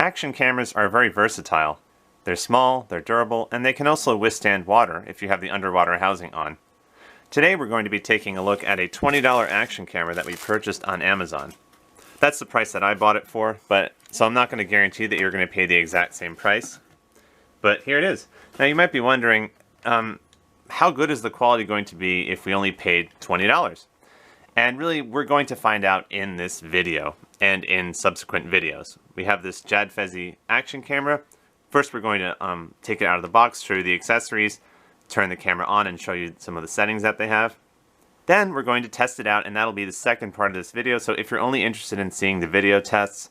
Action cameras are very versatile. They're small, they're durable, and they can also withstand water if you have the underwater housing on. Today we're going to be taking a look at a $20 action camera that we purchased on Amazon. That's the price that I bought it for, so I'm not going to guarantee that you're going to pay the exact same price. But here it is. Now you might be wondering, how good is the quality going to be if we only paid $20? And really, we're going to find out in this video and in subsequent videos. We have this Jadfezy action camera. First, we're going to take it out of the box, show you the accessories, turn the camera on, and show you some of the settings that they have. Then we're going to test it out, and that'll be the second part of this video. So if you're only interested in seeing the video tests,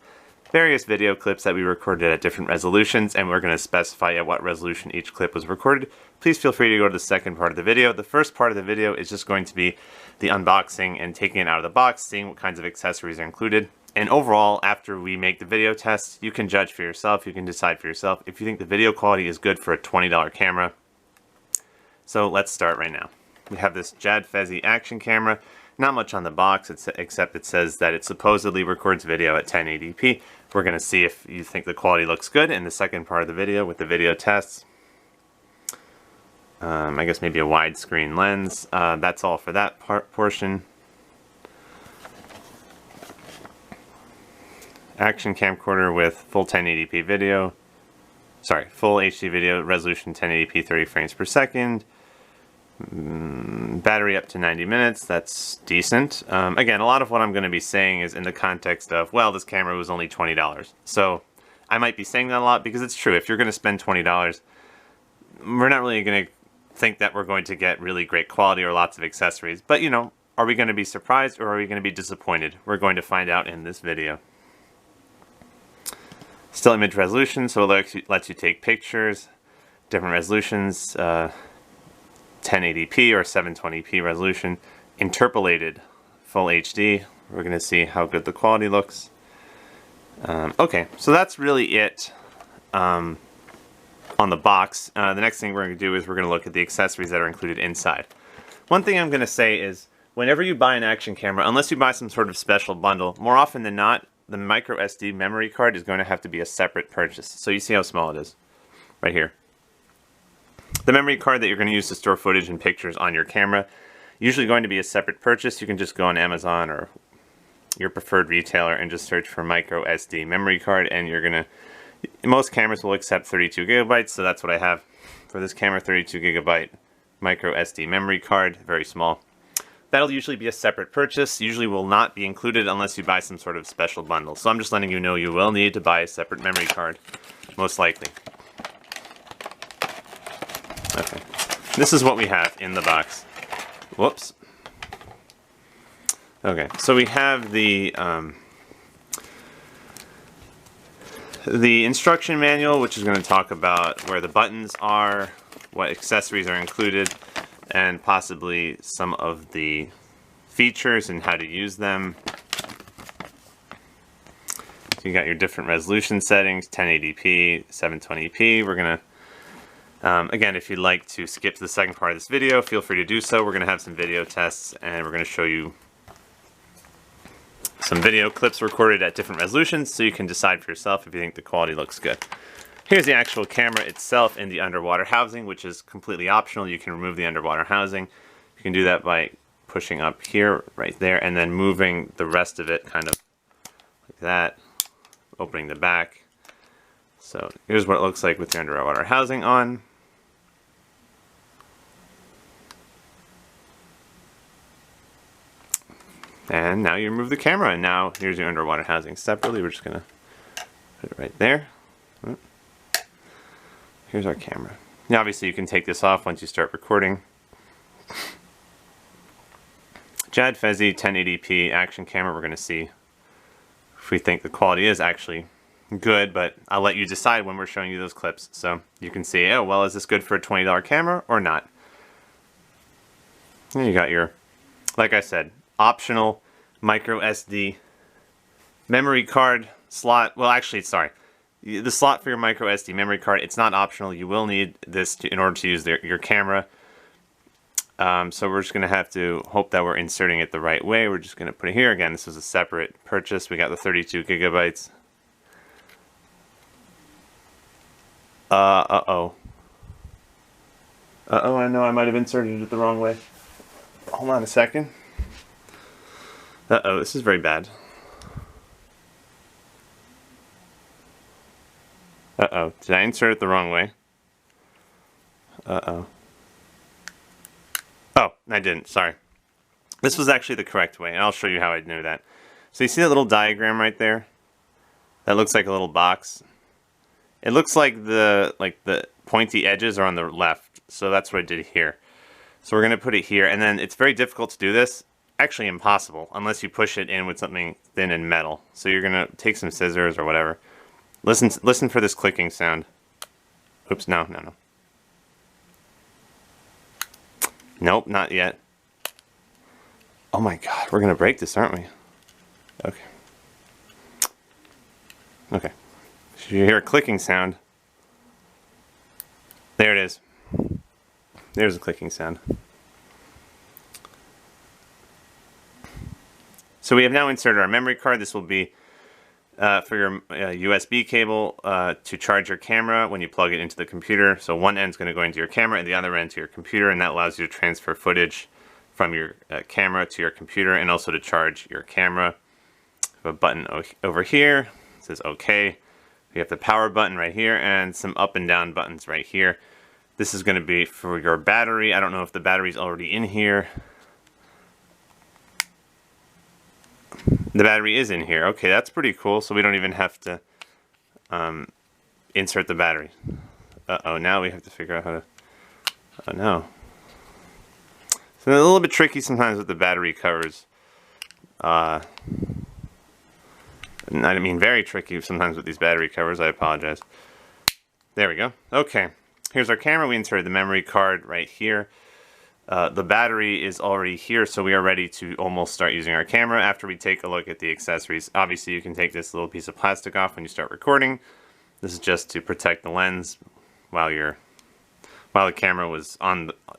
various video clips that we recorded at different resolutions, and we're going to specify at what resolution each clip was recorded, please feel free to go to the second part of the video. The first part of the video is just going to be the unboxing and taking it out of the box, seeing what kinds of accessories are included. And overall, after we make the video test, you can judge for yourself, you can decide for yourself if you think the video quality is good for a $20 camera. So let's start right now. We have this Jadfezy action camera. Not much on the box, except it says that it supposedly records video at 1080p. We're going to see if you think the quality looks good in the second part of the video with the video tests. I guess maybe a widescreen lens. That's all for that portion. Action camcorder with full 1080p video. Sorry, full HD video, resolution 1080p, 30 frames per second. Battery up to 90 minutes, that's decent. Again, a lot of what I'm going to be saying is in the context of, well, this camera was only $20. So I might be saying that a lot because it's true. If you're going to spend $20, we're not really going to think that we're going to get really great quality or lots of accessories. But, you know, are we going to be surprised or are we going to be disappointed? We're going to find out in this video. Still image resolution, so it lets you take pictures, different resolutions, 1080p or 720p resolution, interpolated full HD. We're going to see how good the quality looks. Okay, so that's really it on the box. The next thing we're going to do is we're going to look at the accessories that are included inside. One thing I'm going to say is whenever you buy an action camera, unless you buy some sort of special bundle, more often than not, the micro SD memory card is going to have to be a separate purchase. So you see how small it is right here. The memory card that you're going to use to store footage and pictures on your camera, usually going to be a separate purchase. You can just go on Amazon or your preferred retailer and just search for micro SD memory card, and you're going to, most cameras will accept 32 gigabytes, so that's what I have for this camera, 32 gigabyte micro SD memory card, very small. That'll usually be a separate purchase, usually will not be included unless you buy some sort of special bundle. So I'm just letting you know you will need to buy a separate memory card, most likely. Okay, this is what we have in the box. Whoops. Okay, so we have the instruction manual, which is going to talk about where the buttons are, what accessories are included, and possibly some of the features and how to use them. So you got your different resolution settings, 1080p, 720p. We're going to, again, if you'd like to skip to the second part of this video, feel free to do so. We're going to have some video tests, and we're going to show you some video clips recorded at different resolutions so you can decide for yourself if you think the quality looks good. Here's the actual camera itself in the underwater housing, which is completely optional. You can remove the underwater housing. You can do that by pushing up here, right there, and then moving the rest of it kind of like that, opening the back. So here's what it looks like with the underwater housing on. And now you remove the camera, and now here's your underwater housing separately. We're just going to put it right there. Here's our camera. Now obviously you can take this off once you start recording. Jadfezy 1080p action camera. We're going to see if we think the quality is actually good, but I'll let you decide when we're showing you those clips. So you can see, oh, well, is this good for a $20 camera or not? And you got your, like I said, optional micro SD memory card slot. Well, actually, sorry. The slot for your micro SD memory card, it's not optional. You will need this in order to use your camera. So we're just going to have to hope that we're inserting it the right way. We're just going to put it here. Again, this was a separate purchase. We got the 32 gigabytes. Uh-oh. Uh-oh, I know I might have inserted it the wrong way. Hold on a second. Uh-oh, this is very bad. Uh-oh, did I insert it the wrong way? Uh-oh. Oh, I didn't, sorry. This was actually the correct way, and I'll show you how I knew that. So you see that little diagram right there? That looks like a little box. It looks like the pointy edges are on the left, so that's what I did here. So we're going to put it here, and then it's very difficult to do this. Actually impossible, unless you push it in with something thin and metal. So you're going to take some scissors or whatever. Listen for this clicking sound. Oops, no. Nope, not yet. Oh my god, we're going to break this, aren't we? Okay. Okay. So you hear a clicking sound. There it is. There's a clicking sound. So we have now inserted our memory card. This will be for your USB cable to charge your camera when you plug it into the computer. So one end is going to go into your camera and the other end to your computer, and that allows you to transfer footage from your camera to your computer and also to charge your camera. We have a button over here. It says OK. We have the power button right here and some up and down buttons right here. This is going to be for your battery. I don't know if the battery's already in here. The battery is in here. Okay, that's pretty cool. So we don't even have to insert the battery. Uh-oh, now we have to figure out how to... Oh, no. It's a little bit tricky sometimes with the battery covers. I mean very tricky sometimes with these battery covers. I apologize. There we go. Okay. Here's our camera. We inserted the memory card right here. The battery is already here, so we are ready to almost start using our camera after we take a look at the accessories. Obviously, you can take this little piece of plastic off when you start recording. This is just to protect the lens while the camera was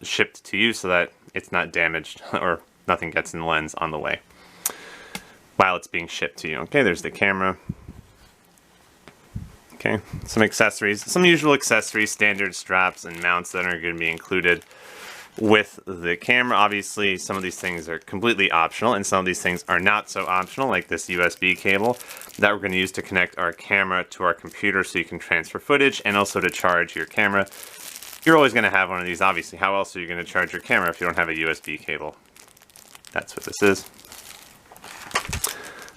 shipped to you so that it's not damaged or nothing gets in the lens on the way while it's being shipped to you. Okay, there's the camera. Okay, some accessories, some usual accessories, standard straps and mounts that are going to be included with the camera. Obviously, some of these things are completely optional and some of these things are not so optional, like this USB cable that we're going to use to connect our camera to our computer so you can transfer footage and also to charge your camera. You're always going to have one of these, obviously. How else are you going to charge your camera if you don't have a USB cable? That's what this is.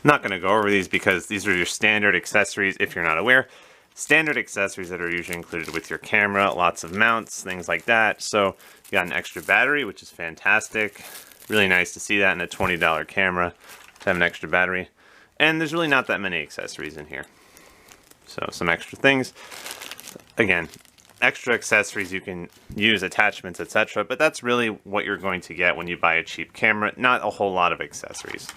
I'm not going to go over these because these are your standard accessories if you're not aware. Standard accessories that are usually included with your camera, lots of mounts, things like that. So you got an extra battery, which is fantastic. Really nice to see that in a $20 camera, to have an extra battery. And there's really not that many accessories in here. So some extra things. Again, extra accessories you can use, attachments, etc. But that's really what you're going to get when you buy a cheap camera. Not a whole lot of accessories.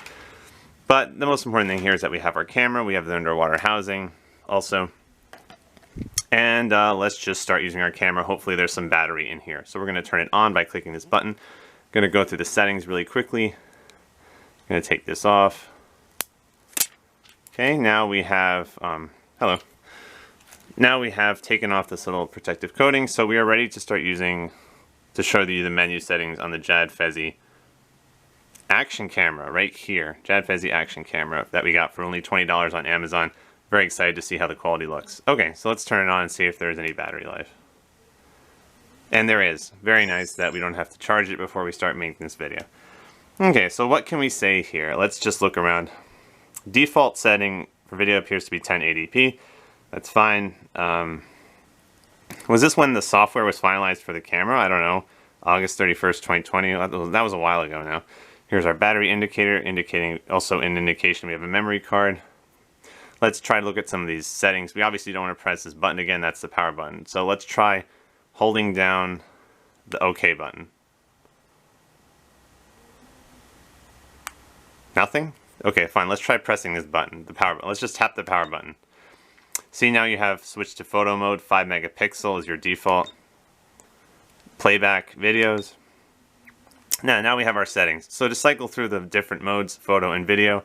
But the most important thing here is that we have our camera, we have the underwater housing also. And let's just start using our camera. Hopefully there's some battery in here. So we're going to turn it on by clicking this button. I'm going to go through the settings really quickly. I'm going to take this off. Okay, now we have, hello. Now we have taken off this little protective coating. So we are ready to start using, to show you the menu settings on the Jadfezy action camera right here. Jadfezy action camera that we got for only $20 on Amazon. Very excited to see how the quality looks. Okay, so let's turn it on and see if there's any battery life. And there is. Very nice that we don't have to charge it before we start making this video. Okay, so what can we say here? Let's just look around. Default setting for video appears to be 1080p. That's fine. Was this when the software was finalized for the camera? I don't know. August 31st, 2020. That was a while ago now. Here's our battery indicator, indicating also an indication we have a memory card. Let's try to look at some of these settings. We obviously don't want to press this button again. That's the power button. So let's try holding down the OK button. Nothing? Okay, fine. Let's try pressing this button, the power button. Let's just tap the power button. See, now you have switched to photo mode. 5 megapixel is your default. Playback videos. Now we have our settings. So to cycle through the different modes, photo and video,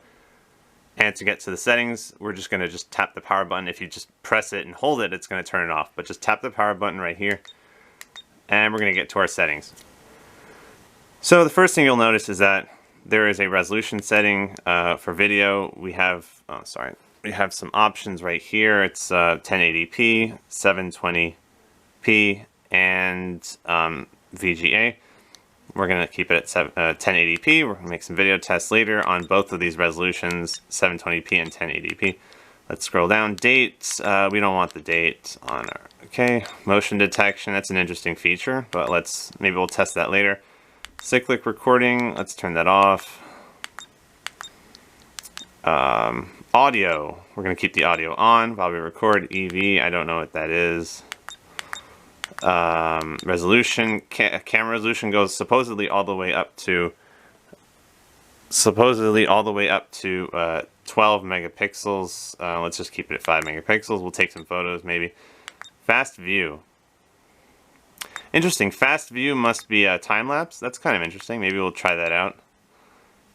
And to get to the settings, we're just going to just tap the power button. If you just press it and hold it, it's going to turn it off. But just tap the power button right here, and we're going to get to our settings. So the first thing you'll notice is that there is a resolution setting for video. We have, we have some options right here. It's 1080p, 720p, and VGA. We're going to keep it at 1080p. We're going to make some video tests later on both of these resolutions, 720p and 1080p. Let's scroll down. Date, we don't want the date on our, okay. Motion detection, that's an interesting feature, but maybe we'll test that later. Cyclic recording, let's turn that off. Audio, we're going to keep the audio on while we record. EV, I don't know what that is. Resolution, camera resolution goes supposedly all the way up to 12 megapixels. Let's just keep it at 5 megapixels. We'll take some photos maybe. Fast view. Interesting. Fast view must be a time lapse. That's kind of interesting. Maybe we'll try that out.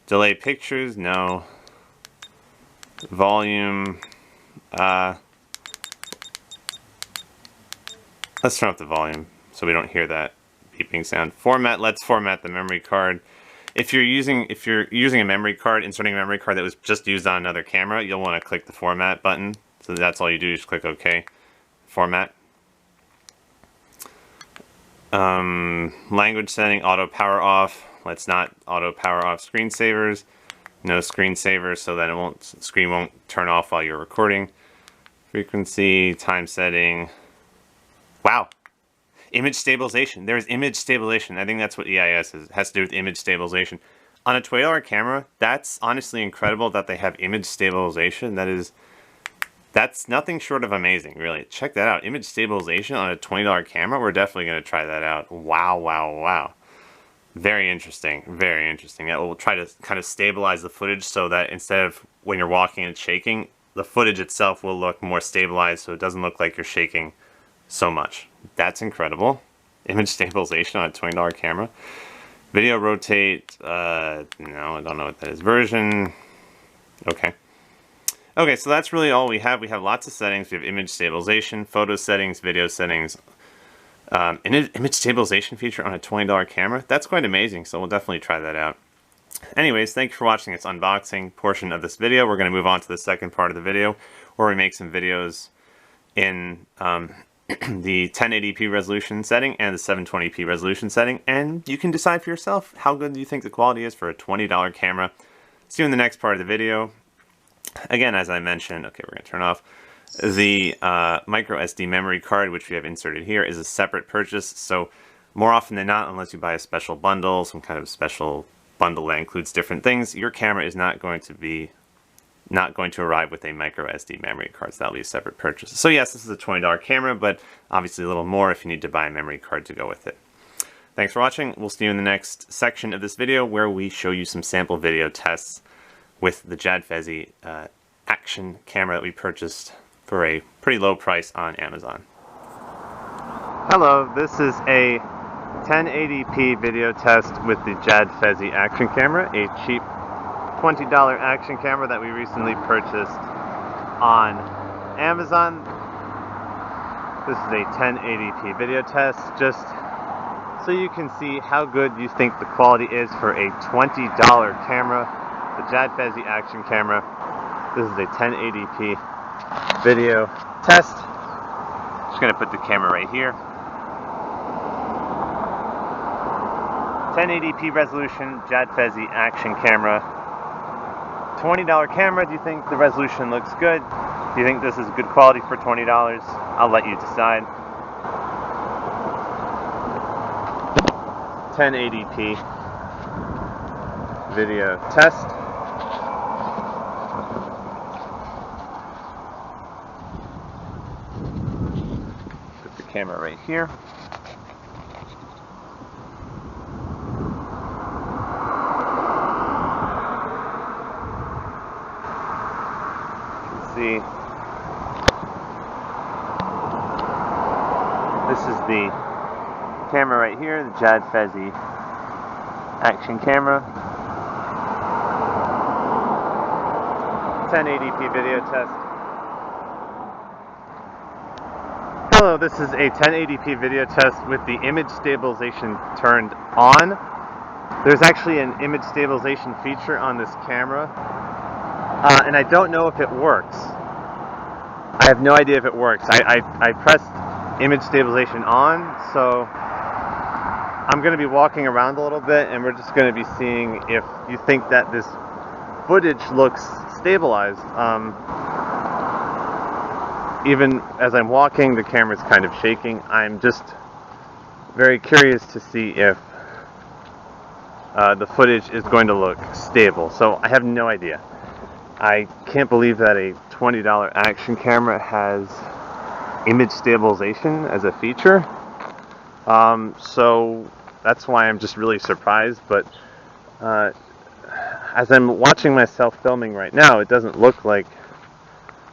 Delay pictures, no. Volume. Let's turn up the volume so we don't hear that beeping sound. Format. Let's format the memory card. If you're using a memory card, inserting a memory card that was just used on another camera, you'll want to click the format button. So that's all you do, just click OK. Format. Language setting, auto power off. Let's not auto power off screensavers. No screensaver, so that screen won't turn off while you're recording. Frequency, time setting. Wow. Image stabilization. There's image stabilization. I think that's what EIS is. It has to do with image stabilization. On a $20 camera, that's honestly incredible that they have image stabilization. That's nothing short of amazing, really. Check that out. Image stabilization on a $20 camera. We're definitely going to try that out. Wow, wow, wow. Very interesting. Very interesting. It will try to kind of stabilize the footage so that instead of when you're walking and shaking, the footage itself will look more stabilized so it doesn't look like you're shaking so much. That's incredible. Image stabilization on a $20 camera. Video rotate, no, I don't know what that is. Version, okay. Okay, so that's really all we have. We have lots of settings. We have image stabilization, photo settings, video settings. An image stabilization feature on a $20 camera. That's quite amazing, so we'll definitely try that out. Anyways, thank you for watching this unboxing portion of this video. We're going to move on to the second part of the video where we make some videos in the 1080p resolution setting and the 720p resolution setting, and you can decide for yourself how good do you think the quality is for a $20 camera. See you in the next part of the video. Again, as I mentioned, okay, we're going to turn off. The micro SD memory card, which we have inserted here, is a separate purchase, so more often than not, unless you buy a special bundle, some kind of special bundle that includes different things, your camera is not going to arrive with a micro SD memory card, so that'll be a separate purchase. So yes, this is a $20 camera, but obviously a little more if you need to buy a memory card to go with it. Thanks for watching. We'll see you in the next section of this video where we show you some sample video tests with the Jadfezy action camera that we purchased for a pretty low price on Amazon. Hello, this is a 1080p video test with the Jadfezy action camera, a cheap $20 action camera that we recently purchased on Amazon. This is a 1080p video test, just so you can see how good you think the quality is for a $20 camera, the Jadfezy action camera. This is a 1080p video test. Just going to put the camera right here. 1080p resolution Jadfezy action camera. $20 camera. Do you think the resolution looks good? Do you think this is good quality for $20? I'll let you decide. 1080p video test. Put the camera right here. See, this is the camera right here, the Jadfezy action camera. 1080p video test. Hello, this is a 1080p video test with the image stabilization turned on. There's actually an image stabilization feature on this camera, and I don't know if it works. I have no idea if it works. I pressed image stabilization on, so I'm going to be walking around a little bit, and we're just going to be seeing if you think that this footage looks stabilized. Even as I'm walking, the camera's kind of shaking. I'm just very curious to see if the footage is going to look stable. So I have no idea. I can't believe that a $20 action camera has image stabilization as a feature. So that's why I'm just really surprised. But as I'm watching myself filming right now, it doesn't look like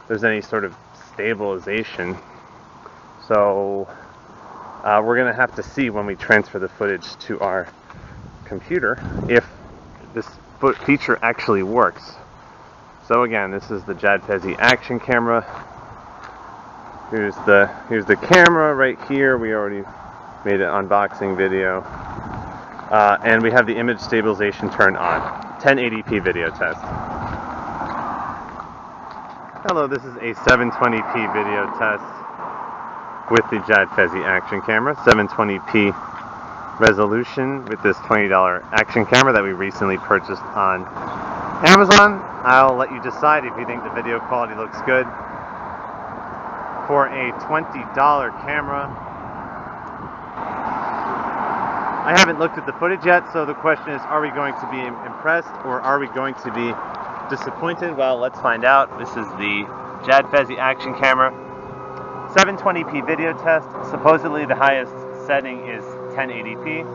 there's any sort of stabilization. So we're going to have to see when we transfer the footage to our computer if this feature actually works. So again, this is the Jadfezy action camera. Here's the camera right here. We already made an unboxing video. And we have the image stabilization turned on. 1080p video test. Hello, this is a 720p video test with the Jadfezy action camera. 720p resolution with this $20 action camera that we recently purchased on Amazon. I'll let you decide if you think the video quality looks good. For a $20 camera, I haven't looked at the footage yet, so the question is, are we going to be impressed or are we going to be disappointed? Well, let's find out. This is the Jadfezy action camera. 720p video test. Supposedly the highest setting is 1080p.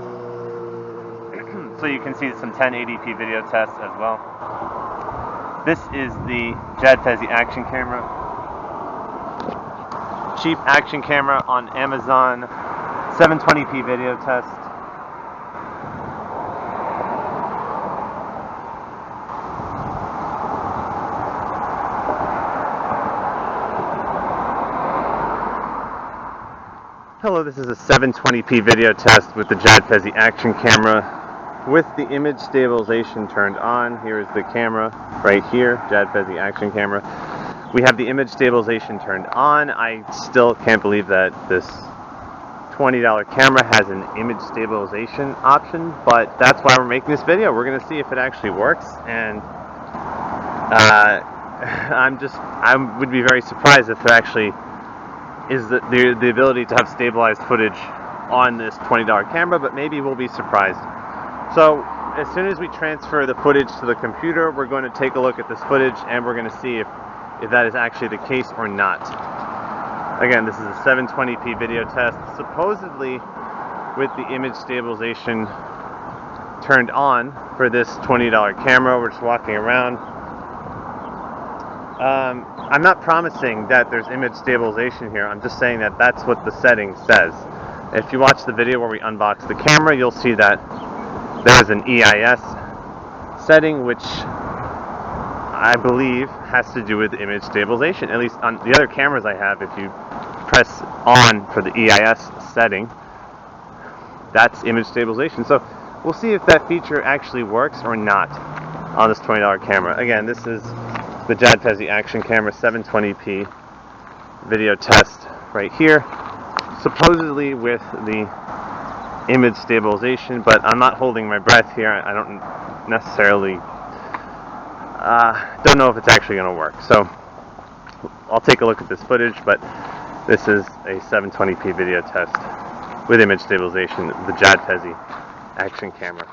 So you can see some 1080p video tests as well. This is the Jadfezy action camera. Cheap action camera on Amazon. 720p video test. Hello, this is a 720p video test with the Jadfezy action camera with the image stabilization turned on. Here is the camera right here, Jadfezy action camera. We have the image stabilization turned on. I still can't believe that this $20 camera has an image stabilization option, but that's why we're making this video. We're going to see if it actually works, and I would be very surprised if it actually is the ability to have stabilized footage on this $20 camera, but maybe we'll be surprised. So as soon as we transfer the footage to the computer, we're going to take a look at this footage and we're going to see if that is actually the case or not. Again, this is a 720p video test, supposedly with the image stabilization turned on for this $20 camera. We're just walking around. I'm not promising that there's image stabilization here. I'm just saying that that's what the setting says. If you watch the video where we unbox the camera, you'll see that there's an EIS setting, which I believe has to do with image stabilization. At least on the other cameras I have, if you press on for the EIS setting, that's image stabilization. So we'll see if that feature actually works or not on this $20 camera. Again, this is the Jadfezy action camera, 720p video test right here, supposedly with the image stabilization, but I'm not holding my breath here. I don't necessarily don't know if it's actually going to work. So I'll take a look at this footage, but this is a 720p video test with image stabilization, the Jadfezy action camera.